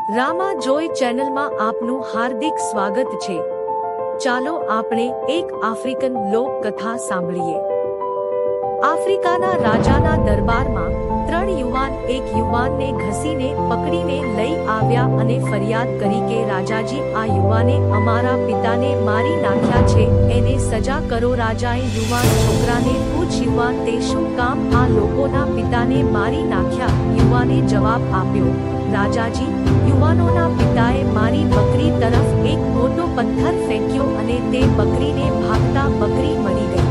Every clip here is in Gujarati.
રામા જોય ચેનલમાં આપનું હાર્દિક સ્વાગત છે। ચાલો આપણે એક આફ્રિકન લોક કથા સાંભળીએ। આફ્રિકાના રાજાના દરબારમાં ત્રણ યુવાન એક યુવાનને ઘસીને પકડીને લઈ આવ્યા અને ફરિયાદ કરી કે રાજાજી, આ યુવાને અમારા પિતાને મારી નાખ્યા છે, એને સજા કરો। રાજાએ યુવાન છોકરાને પૂછ, યુવાન, તે શું કામ આ લોકોના પિતાને મારી નાખ્યા? યુવાને જવાબ આપ્યો, રાજાજી, યુવાનોના પિતાએ મારી બકરી તરફ એક મોટો પથ્થર ફેંક્યો અને તે બકરીને ભાગતા બકરી મરી ગઈ।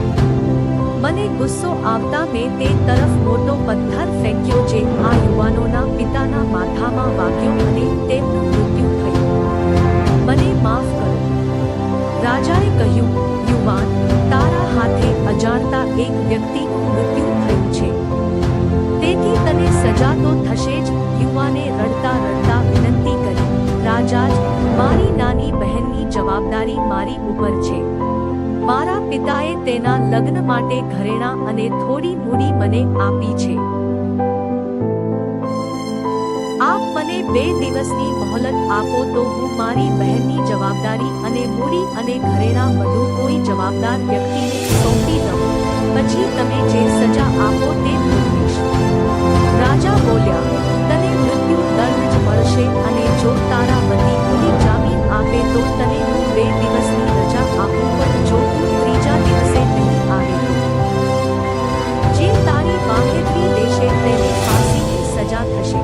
મને ગુસ્સો આવતા મેં તે તરફ મોટો પથ્થર ફેંક્યો જે આ યુવાનોના પિતાના માથામાં વાગ્યો અને તેમનું મૃત્યુ થયું। મને માફ કરો। રાજાએ કહ્યું, યુવાન, તારા હાથે અજાણતા એક વ્યક્તિનું મૃત્યુ થયું છે, તેથી તને સજા તો થશે જ। યુવાને રડતા રડતા વિનંતી કરી, રાજા જ, મારી નાની બહેનની જવાબદારી મારી ઉપર છે। મારા પિતાએ તેના લગ્ન માટે ઘરેણાં અને થોડી મૂડી મને આપી છે। આપ મને 2 દિવસની મોહલત આપો તો હું મારી બહેનની જવાબદારી અને મૂડી અને ઘરેણાં બધું કોઈ જવાબદાર વ્યક્તિને સોંપી દઉં, પછી તમે જે સજા આપો તે ભોગવીશ। રાજા બોલ્યા, તને મૃત્યુ દંડ જ મળશે અને જો તારા વતી કોઈ જામીન આપે તો તને હું 2 દિવસની રજા આપું, પણ જો તું 3જા દિવસે નહીં આવે તો જે તારી બાહેધરી દેશે તેને ફાંસીની સજા થશે।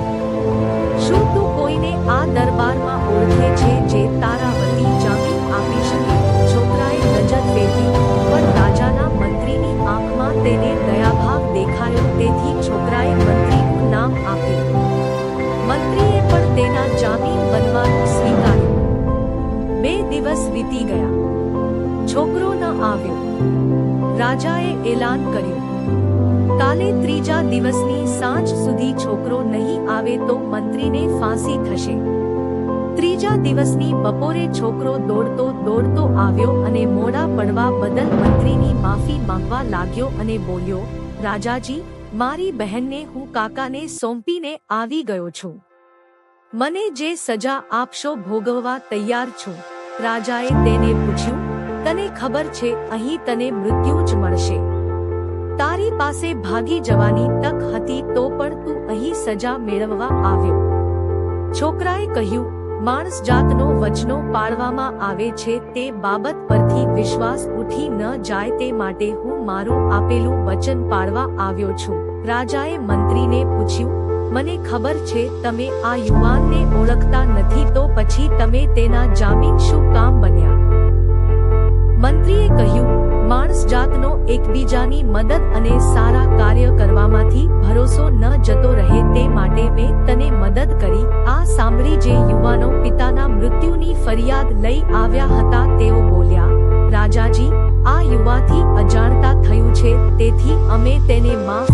શું તું કોઈને આ દરબારમાં ઓળખે છે જે તારા વતી જામીન આપી શકે? છોકરાએ નજર ફેરવી, પણ રાજાના મંત્રીની આંખમાં તેને દયાભાવ દેખાયો, તેથી છોકરાએ મંત્રીનું નામ આપ્યું। મંત્રીએ પણ તેના જામીન બનવાનું સ્વીકાર્યું। 2 દિવસ વીતી ગયા, છોકરો ન આવ્યો। રાજાએ એલાન કર્યું, કાલે 3જા દિવસની સાંજ સુધી છોકરો નહીં આવે તો મંત્રીને ફાંસી થશે। 3જા દિવસની બપોરે છોકરો દોડતો દોડતો આવ્યો અને મોડા પડવા બદલ મંત્રીની માફી માંગવા લાગ્યો અને બોલ્યો, રાજાજી, મારી બહેનને હું કાકાને સોંપીને આવી ગયો છું। મને જે સજા આપશો ભોગવવા તૈયાર છું। રાજાએ તેને પૂછ્યું, તને ખબર છે અહીં તને મૃત્યુ જ મળશે? તારી પાસે ભાગી જવાની તક હતી તો પણ તું અહીં સજા મેળવવા આવ્યો। છોકરાએ કહ્યું, માણસ જાતનો વચનો પાળવામાં આવે છે, તે બાબત પરથી વિશ્વાસ ઉઠી ન જાય તે માટે હું મારું આપેલું વચન પાળવા આવ્યો છું। રાજાએ મંત્રીને પૂછ્યું, મને ખબર છે તમે આ યુવાનને ઓળખતા નથી, તો પછી તમે તેના જામીન શું કામ બન્યા? મંત્રીએ કહ્યું, માણસ જાતનો એકબીજાની મદદ અને સારા કાર્ય કરવામાંથી ભરોસો ન જતો રહે તે માટે મેં તને મદદ કરી। આ સાંભળી જે યુવાનો પિતાના મૃત્યુની ફરિયાદ લઈ આવ્યા હતા તેઓ બોલ્યા, રાજાજી, આ યુવાથી અજાણતા થયું છે, તેથી અમે તેને માફ